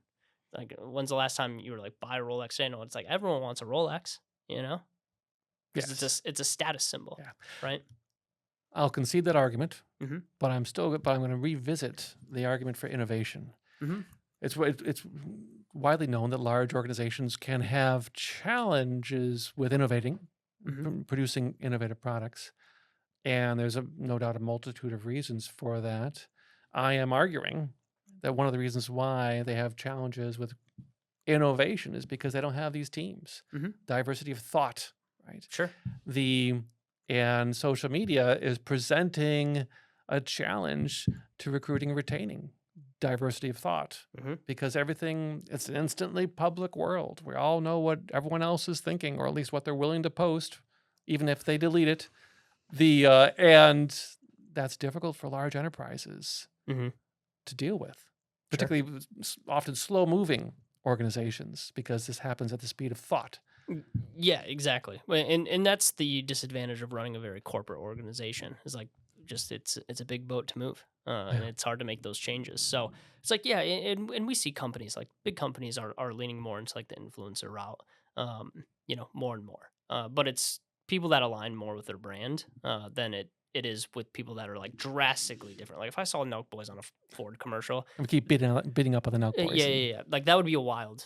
like when's the last time you were like buy a Rolex? It's like everyone wants a Rolex, because Yes. it's a status symbol, Yeah. right? I'll concede that argument, Mm-hmm. but I'm going to revisit the argument for innovation. Mm-hmm. It's widely known that large organizations can have challenges with innovating, Mm-hmm. producing innovative products, and there's no doubt a multitude of reasons for that. I am arguing that one of the reasons why they have challenges with innovation is because they don't have these teams, Mm-hmm. diversity of thought, right? Sure. And social media is presenting a challenge to recruiting and retaining diversity of thought Mm-hmm. because it's an instantly public world. We all know what everyone else is thinking, or at least what they're willing to post, even if they delete it. And that's difficult for large enterprises Mm-hmm. to deal with, Sure. particularly with often slow moving organizations, because this happens at the speed of thought. Yeah, exactly. And that's the disadvantage of running a very corporate organization. Is like just it's a big boat to move, and Yeah. it's hard to make those changes. So it's like yeah, and we see companies like big companies are leaning more into like the influencer route, more and more. But it's people that align more with their brand than it is with people that are like drastically different. Like if I saw Nelk Boys on a Ford commercial, And we keep beating up on the Nelk Boys. yeah, yeah, yeah. Like that would be a wild.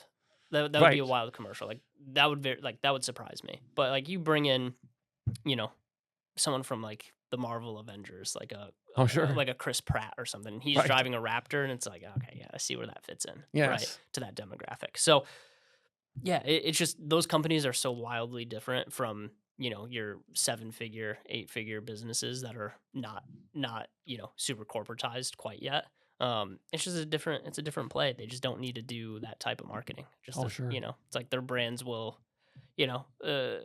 That would be a Right. wild commercial. Like that would surprise me. But like you bring in, you know, someone from like the Marvel Avengers, like Oh, sure. like a Chris Pratt or something. He's Right. driving a Raptor, and it's like okay, yeah, I see where that fits in, right, Yes. to that demographic. So yeah, it's just those companies are so wildly different from your 7-figure, 8-figure businesses that are not super corporatized quite yet. It's just it's a different play. They just don't need to do that type of marketing. Just Oh, sure. it's like their brands will, you know, uh,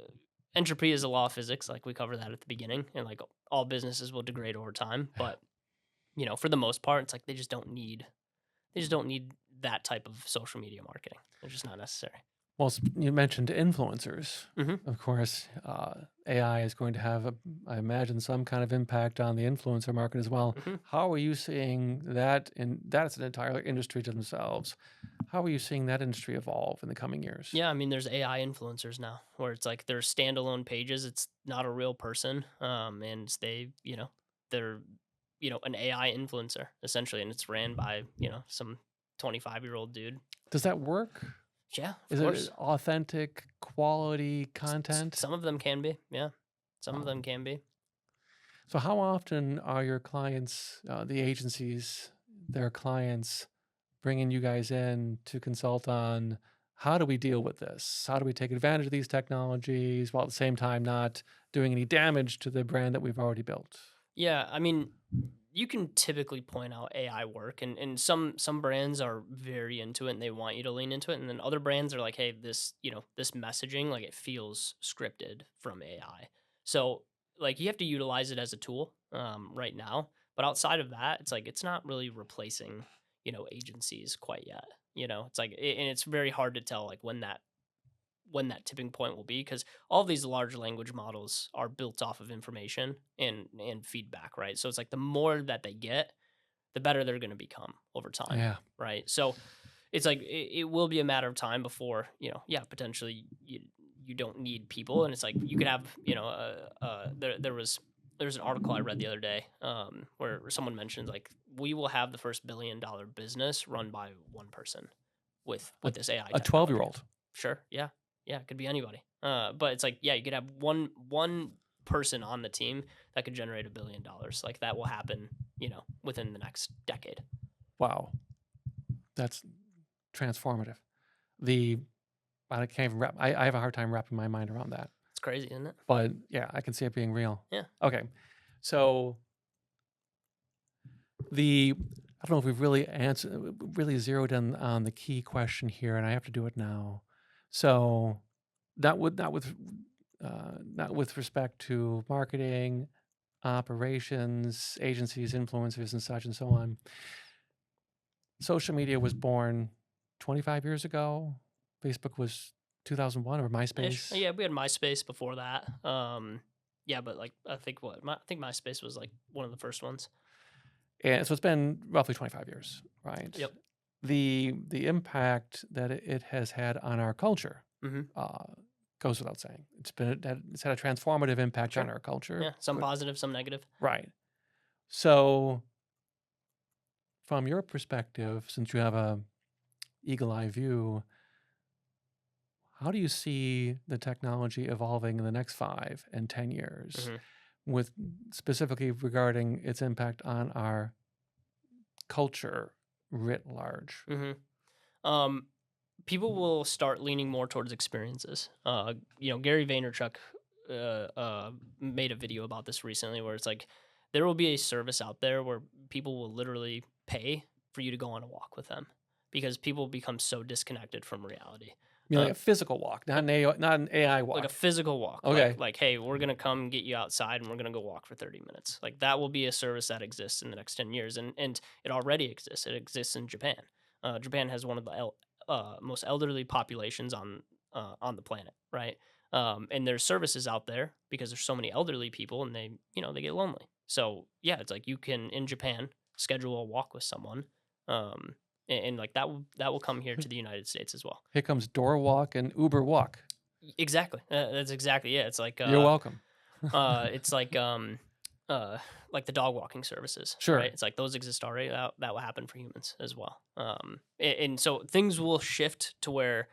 entropy is a law of physics. Like we covered that at the beginning, and like all businesses will degrade over time. But for the most part, it's like they just don't need that type of social media marketing. They're just not necessary. Well, you mentioned influencers. Mm-hmm. Of course, AI is going to have, I imagine, some kind of impact on the influencer market as well. Mm-hmm. How are you seeing that? And that's an entire industry to themselves. How are you seeing that industry evolve in the coming years? Yeah, I mean, there's AI influencers now, where it's like they're standalone pages. It's not a real person, and they're an AI influencer essentially, and it's ran by some 25-year-old dude. Does that work? Yeah, of Is course. it authentic, quality content? Some of them can be, yeah. Some of Wow. them can be. So, how often are your clients, the agencies, their clients, bringing you guys in to consult on how do we deal with this? How do we take advantage of these technologies while at the same time not doing any damage to the brand that we've already built? Yeah, I mean, you can typically point out AI work, and some brands are very into it and they want you to lean into it, and then other brands are like, hey, this messaging, like it feels scripted from AI. So like you have to utilize it as a tool right now, but outside of that, it's like it's not really replacing agencies quite yet. It's like and it's very hard to tell like when that tipping point will be, because all these large language models are built off of information and feedback, right? So it's like the more that they get, the better they're going to become over time, Yeah. right? So it's like it will be a matter of time before potentially you don't need people, and it's like you could have there's an article I read the other day where someone mentioned like we will have the first $1 billion business run by one person with this AI A technology. 12-year-old. Sure. Yeah. Yeah. It could be anybody. But it's like, yeah, you could have one person on the team that could generate $1 billion. Like that will happen, within the next decade. Wow. That's transformative. I can't even I have a hard time wrapping my mind around that. It's crazy, isn't it? But yeah, I can see it being real. Yeah. Okay. So I don't know if we've really zeroed in on the key question here, and I have to do it now. So not with respect to marketing, operations, agencies, influencers, and such and so on. Social media was born 25 years ago. Facebook was 2001 or Ish. MySpace. Yeah, we had MySpace before that. Yeah, but like I think I think MySpace was like one of the first ones. And so it's been roughly 25 years, right? Yep. The impact that it has had on our culture Mm-hmm. uh, goes without saying. It's had a transformative impact on Sure. our culture. Yeah. Some Good. positive, some negative. Right. So from your perspective, since you have a eagle eye view, how do you see the technology evolving in the next 5 and 10 years, Mm-hmm. with specifically regarding its impact on our culture writ large? Mm-hmm. People will start leaning more towards experiences. Gary Vaynerchuk made a video about this recently, where it's like there will be a service out there where people will literally pay for you to go on a walk with them because people become so disconnected from reality. I mean, like Uh, a physical walk, not not an AI like a walk. physical walk, Okay. like hey, we're gonna come get you outside and we're gonna go walk for 30 minutes. Like that will be a service that exists in the next 10 years, and it already exists. It exists in Japan. Japan has one of the most elderly populations on the planet, right? And there's services out there because there's so many elderly people, and they get lonely. So yeah, it's like you can in Japan schedule a walk with someone, and like that will come here to the United States as well. Here comes Door Walk and Uber Walk. Exactly. That's exactly it. It's like You're welcome. it's uh like the dog walking services, Sure. right? It's like those exist already. That will happen for humans as well. And so things will shift to where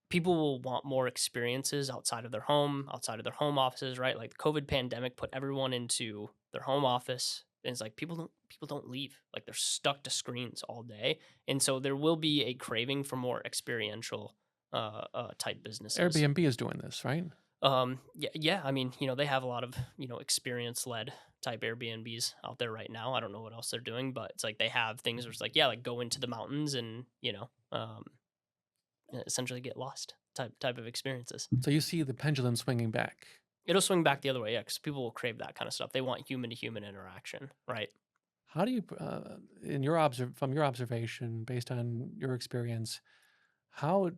people will want more experiences outside of their home, outside of their home offices, right? Like the COVID pandemic put everyone into their home office. And it's like people don't leave. Like they're stuck to screens all day. And so there will be a craving for more experiential type businesses. Airbnb is doing this, right? Yeah. I mean, they have a lot of experience led type Airbnbs out there right now. I don't know what else they're doing, but it's like they have things where it's like, yeah, like go into the mountains and essentially get lost type of experiences. So you see the pendulum swinging back. It'll swing back the other way, yeah, because people will crave that kind of stuff. They want human to human interaction, right? How do you, from your observation, based on your experience, how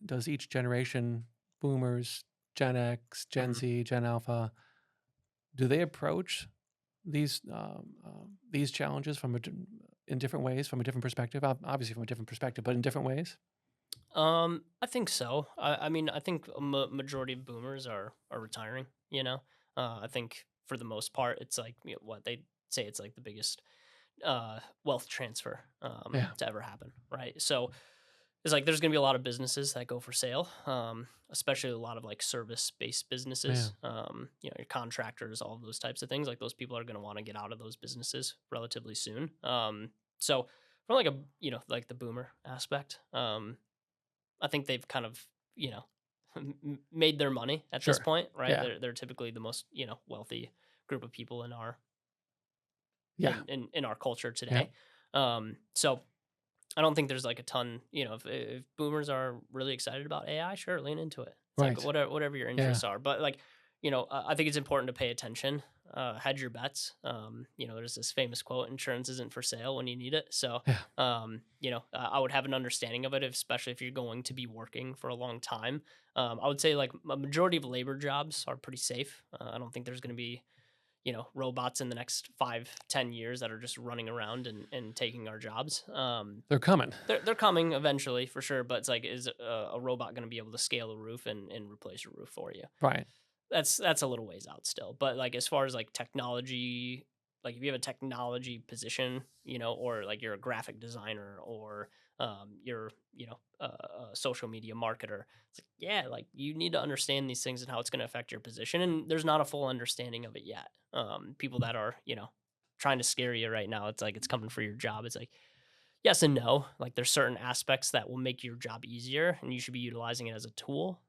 does each generation, Boomers, Gen X, Gen Mhm. Z, Gen Alpha, do they approach these challenges in different ways, from a different perspective? Obviously, from a different perspective, but in different ways. I think so. I mean, I think a majority of boomers are retiring. I think for the most part, it's like what they say. It's like the biggest wealth transfer Yeah, to ever happen, right? So it's like there's gonna be a lot of businesses that go for sale, especially a lot of like service based businesses. yeah. Your contractors, all of those types of things. Like those people are gonna want to get out of those businesses relatively soon. So from like like the boomer aspect, I think they've kind of made their money at this Sure. point, right? Yeah, They're typically the most wealthy group of people in our yeah, in our culture yeah. today. So I don't think there's like a ton, if boomers are really excited about AI, sure, lean into it. It's like Right. whatever your Yeah. interests are. But like, I think it's important to pay attention, hedge your bets. There's this famous quote, insurance isn't for sale when you need it. So, Yeah. I would have an understanding of it, especially if you're going to be working for a long time. I would say like a majority of labor jobs are pretty safe. I don't think there's going to be robots in the next 5-10 years that are just running around and taking our jobs. They're coming. They're coming eventually for sure, but it's like, is a robot going to be able to scale a roof and replace your roof for you? Right. That's a little ways out still. But like as far as like technology, like if you have a technology position, or like you're a graphic designer or you're a social media marketer, it's like yeah, like you need to understand these things and how it's going to affect your position. And there's not a full understanding of it yet. People that are trying to scare you right now, it's like it's coming for your job. It's like yes and no. Like there's certain aspects that will make your job easier, and you should be utilizing it as a tool,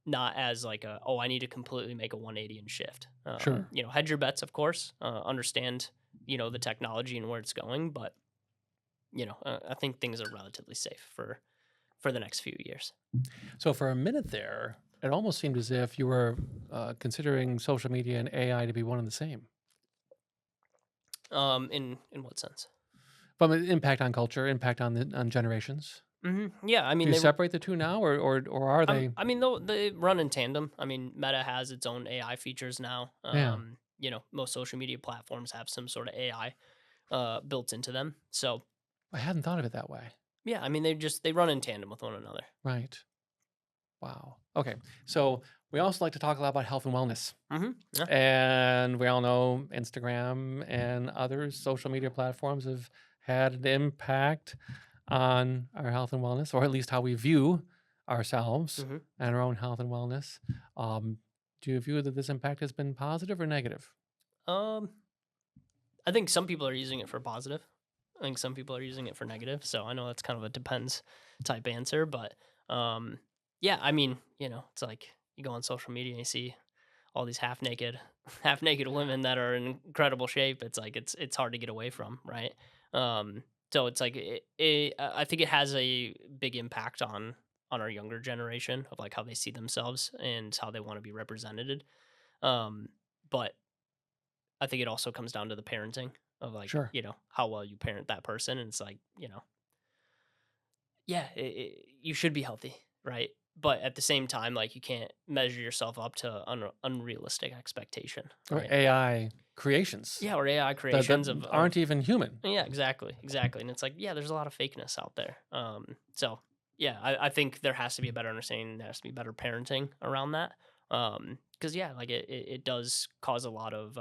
not as like I need to completely make a 180 and shift. Sure. Hedge your bets, of course. Understand the technology and where it's going, but I think things are relatively safe for the next few years. So for a minute there, it almost seemed as if you were considering social media and AI to be one and the same. In what sense? From an impact on culture, impact on generations. Yeah, I Do mean, you they separate the two now, or are they? I mean, they run in tandem. I mean, Meta has its own AI features now. Yeah, Most social media platforms have some sort of AI built into them. So I hadn't thought of it that way. yeah, I mean, they run in tandem with one another. Right. Wow. Okay. So we also like to talk a lot about health and wellness. Yeah. And we all know Instagram and other social media platforms have had an impact on our health and wellness, or at least how we view ourselves hmm and our own health and wellness. Um, do you view that this impact has been positive or negative? Um, I think some people are using it for positive. I think some people are using it for negative. So I know that's kind of a depends type answer, but yeah, I mean, it's like you go on social media and you see all these half naked women that are in incredible shape. It's like it's hard to get away from, right? So it's like I think it has a big impact on our younger generation of like how they see themselves and how they want to be represented. But I think it also comes down to the parenting of like, Sure. how well you parent that person. And it's like, yeah, you should be healthy, right? But at the same time, like you can't measure yourself up to unrealistic expectation, Or right? AI creations Yeah, or AI that creations aren't of even human. yeah, exactly. And it's like, yeah, there's a lot of fakeness out there. So yeah, I think there has to be a better understanding. There has to be better parenting around that. Because yeah, like it does cause a lot of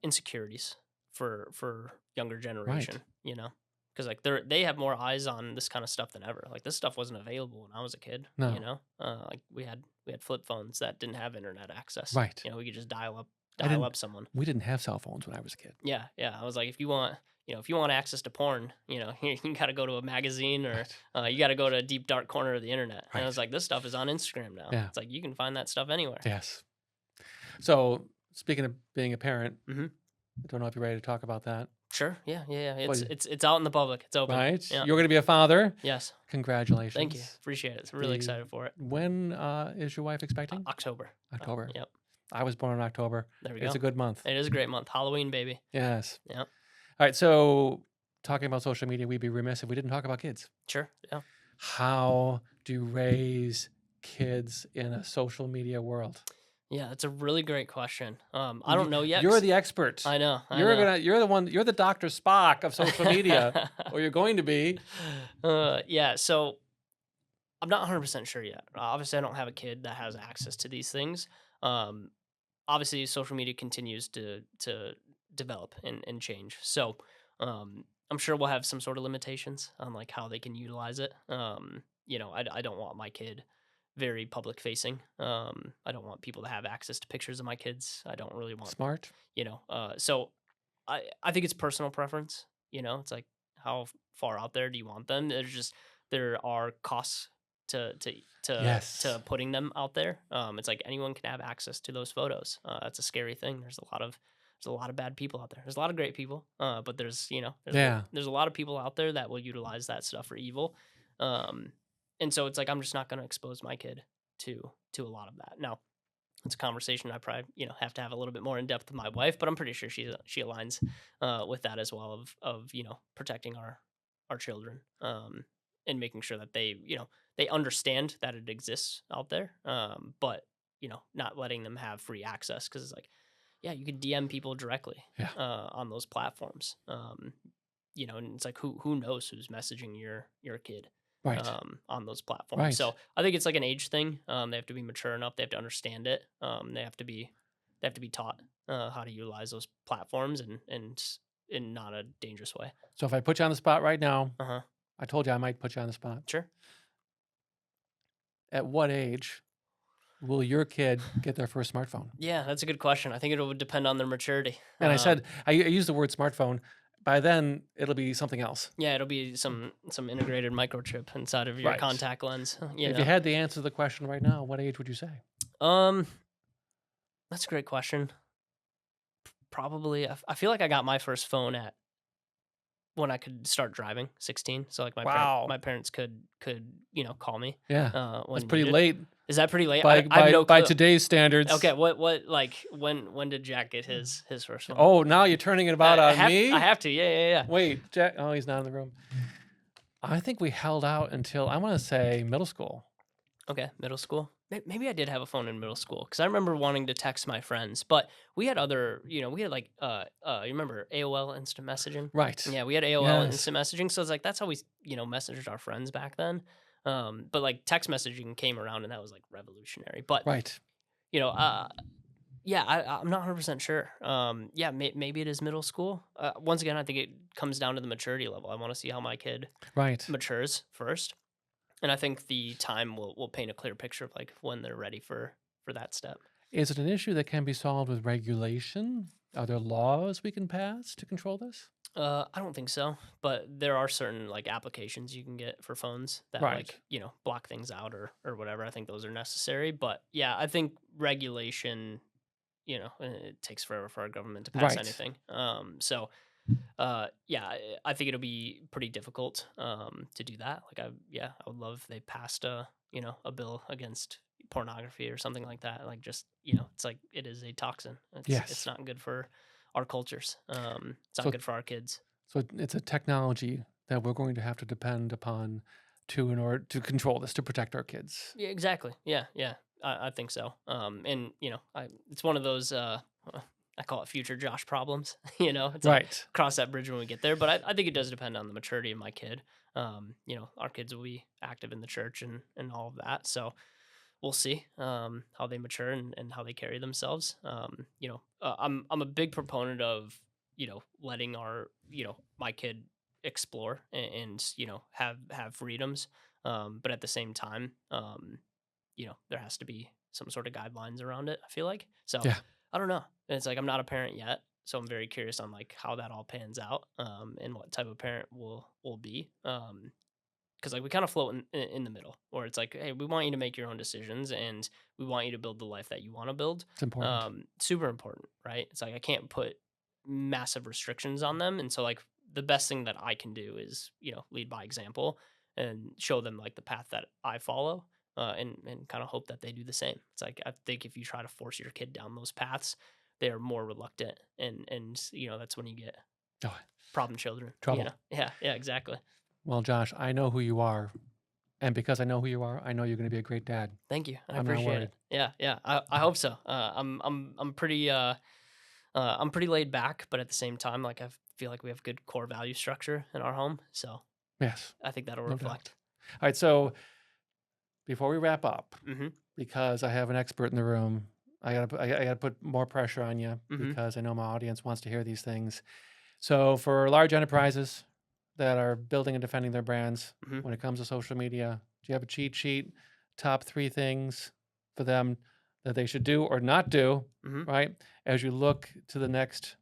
insecurities for younger Right. generation, because like they have more eyes on this kind of stuff than ever. Like this stuff wasn't available when I was a kid. No. Like we had flip phones that didn't have internet access. Right. We could just dial I didn't. up someone. We didn't have cell phones when I was a kid. Yeah. I was like, if you want access to porn, you got to go to a magazine or Right. you got to go to a deep dark corner of the internet. And I Right. was like, this stuff is on Instagram now. Yeah. It's like you can find that stuff anywhere. Yes. So speaking of being a parent, hmm I don't know if you're ready to talk about that. Sure. Yeah. Well, It's out in the public. It's open. right? Yeah. You're going to be a father. Yes. Congratulations. Thank you. Appreciate it. Really The- excited for it. When is your wife expecting? October. October. Yep. I was born in October. There we It's go. a good month. It is a great month. Halloween, baby. Yes. Yep. All right. So talking about social media, we'd be remiss if we didn't talk about kids. Sure. Yeah. How do you raise kids in a social media world? Yeah, that's a really great question. I don't know yet. You're the expert. I know. You're the one. You're the Dr. Spock of social media, or you're going to be. Yeah. So I'm not 100% sure yet. Obviously, I don't have a kid that has access to these things. Obviously, social media continues to develop and change. So I'm sure we'll have some sort of limitations on like how they can utilize it. I don't want my kid very public facing. I don't want people to have access to pictures of my kids. I don't really want, Smart. so I think it's personal preference. It's like how far out there do you want them? There are costs to Yes. to putting them out there. It's like anyone can have access to those photos. That's a scary thing. There's a lot of bad people out there. There's a lot of great people, but there's Yeah. there's a lot of people out there that will utilize that stuff for evil. And so it's like I'm just not going to expose my kid to a lot of that. Now, it's a conversation I probably have to have a little bit more in depth with my wife, but I'm pretty sure she aligns with that as well of protecting our children, and making sure that they understand that it exists out there, but not letting them have free access, because it's like, yeah, you can DM people directly Yeah. on those platforms, and it's like who knows who's messaging your kid Right. on those platforms. Right. So I think it's like an age thing. They have to be mature enough. They have to understand it. They have to be taught how to utilize those platforms and in not a dangerous way. So if I put you on the spot right now, Uh-huh. I told you I might put you on the spot. Sure. At what age will your kid get their first smartphone? Yeah, that's a good question. I think it would depend on their maturity. And I said I used the word smartphone. By then, it'll be something else. Yeah, it'll be some integrated microchip inside of your Right. contact lens. If you had the answer to the question right now, what age would you say? That's a great question. Probably, I feel like I got my first phone at when I could start driving, 16. So like Wow. my parents could call me. Yeah, When that's pretty needed. late Is that pretty late? by I have no by clue. today's standards. Okay, what like when did Jack get his first phone? Oh, now you're turning it about I on have, me. I have to. Yeah. Wait, Jack. Oh, he's not in the room. I think we held out until, I want to say, middle school. Okay, middle school. Maybe I did have a phone in middle school because I remember wanting to text my friends, but we had other, we had like, you remember AOL instant messaging? Right. Yeah, we had AOL Yes. instant messaging, so it's like that's how we, messaged our friends back then. But like text messaging came around and that was like revolutionary. But Right. you know, yeah, I'm not 100% sure. Yeah, maybe it is middle school. Once again, I think it comes down to the maturity level. I want to see how my kid Right. matures first. And I think the time will paint a clear picture of like when they're ready for that step. Is it an issue that can be solved with regulation? Are there laws we can pass to control this? I don't think so, but there are certain like applications you can get for phones that Right. like block things out or whatever. I think those are necessary, but yeah, I think regulation. It takes forever for our government to pass Right. anything. Yeah, I think it'll be pretty difficult to do that. Like, I would love if they passed a bill against pornography or something like that. Like, just it's like it is a toxin. It's Yes. not good for our cultures. It's not So, good for our kids. so it's a technology that we're going to have to depend upon in order to control this, to protect our kids. Yeah, exactly. Yeah, yeah. I think so. And it's one of those. I call it future Josh problems. It's like Right. cross that bridge when we get there. But I think it does depend on the maturity of my kid. Our kids will be active in the church and all of that. So we'll see how they mature and how they carry themselves. I'm a big proponent of letting our my kid explore and have freedoms. But at the same time, there has to be some sort of guidelines around it. I feel like so. Yeah. I don't know. It's like I'm not a parent yet, so I'm very curious on like how that all pans out, and what type of parent will be. Because like we kind of float in the middle, where it's like, hey, we want you to make your own decisions, and we want you to build the life that you want to build. It's important. Super important, right? It's like I can't put massive restrictions on them, and so like the best thing that I can do is lead by example and show them like the path that I follow, and kind of hope that they do the same. It's like I think if you try to force your kid down those paths, they are more reluctant, and that's when you get Oh, problem children. trouble. Yeah, exactly. Well, Josh, I know who you are. And because I know who you are, I know you're going to be a great dad. Thank you. I I'm not appreciate worried. it. Yeah. I hope so. I'm pretty laid back, but at the same time, like I feel like we have good core value structure in our home, so Yes. I think that'll No doubt. reflect. All right. So before we wrap up, Mm-hmm. because I have an expert in the room, I gotta put more pressure on you Mm-hmm. because I know my audience wants to hear these things. So for large enterprises that are building and defending their brands, Mm-hmm. when it comes to social media, do you have a cheat sheet? Top 3 things for them that they should do or not do, Mm-hmm. right? As you look to the next,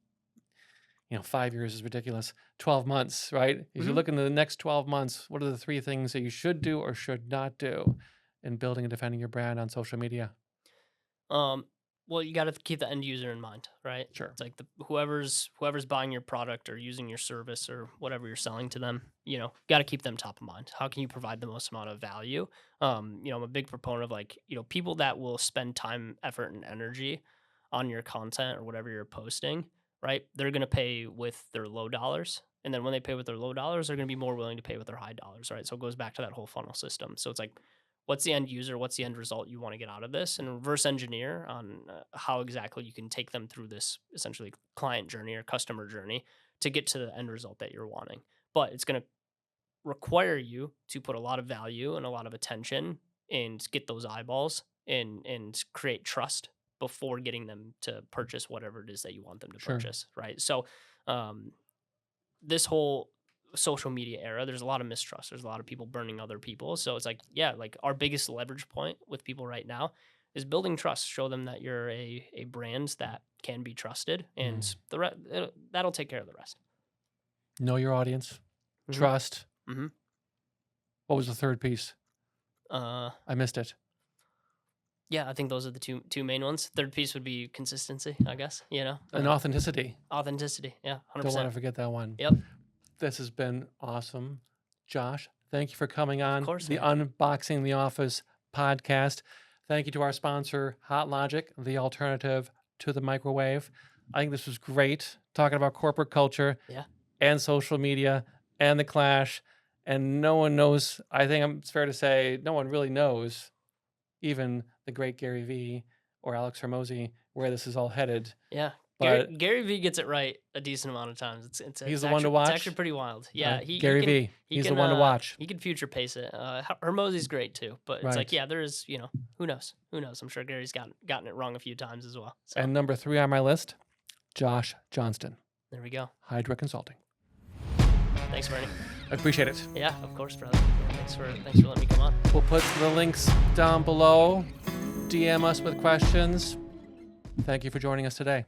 5 years is ridiculous. 12 months, right? As you Mhm. look into the next 12 months, what are the 3 things that you should do or should not do in building and defending your brand on social media? Well, you got to keep the end user in mind, right? Sure. It's like whoever's buying your product or using your service or whatever you're selling to them, got to keep them top of mind. How can you provide the most amount of value? I'm a big proponent of like, people that will spend time, effort, and energy on your content or whatever you're posting, right? They're going to pay with their low dollars. And then when they pay with their low dollars, they're going to be more willing to pay with their high dollars, right? So it goes back to that whole funnel system. So it's like, what's the end user, what's the end result you want to get out of this, and reverse engineer on how exactly you can take them through this essentially client journey or customer journey to get to the end result that you're wanting. But it's going to require you to put a lot of value and a lot of attention and get those eyeballs and create trust before getting them to purchase whatever it is that you want them to Sure. purchase, right? So um, this whole social media era, there's a lot of mistrust. There's a lot of people burning other people. So it's like, yeah, like our biggest leverage point with people right now is building trust. Show them that you're a brand that can be trusted, and that'll take care of the rest. Know your audience, Mhm. trust. Mm-hmm. What was the third piece? I missed it. Yeah, I think those are the two main ones. Third piece would be consistency, I guess. And authenticity. Authenticity. Yeah, 100%. Don't want to forget that one. Yep. This has been awesome. Josh, thank you for coming on course, the Unboxing the Office podcast. Thank you to our sponsor, Hot Logic, the alternative to the microwave. I think this was great, talking about corporate culture Yeah. and social media and the clash And no one knows, I think it's fair to say, no one really knows, even the great Gary Vee or Alex Hormozy, where this is all headed. Yeah. But Gary Vee gets it right a decent amount of times. he's the one to watch. It's actually pretty wild. Yeah, Gary Vee, he's the one to watch. He can future pace it. Hormozy's great too, but it's like, Right. there is, who knows? Who knows? I'm sure Gary's gotten it wrong a few times as well. So And number 3 on my list, Josh Johnston, there we go. Hydra Consulting. Thanks, Bernie. I appreciate it. Yeah, of course, brother. Yeah, thanks for letting me come on. We'll put the links down below. DM us with questions. Thank you for joining us today.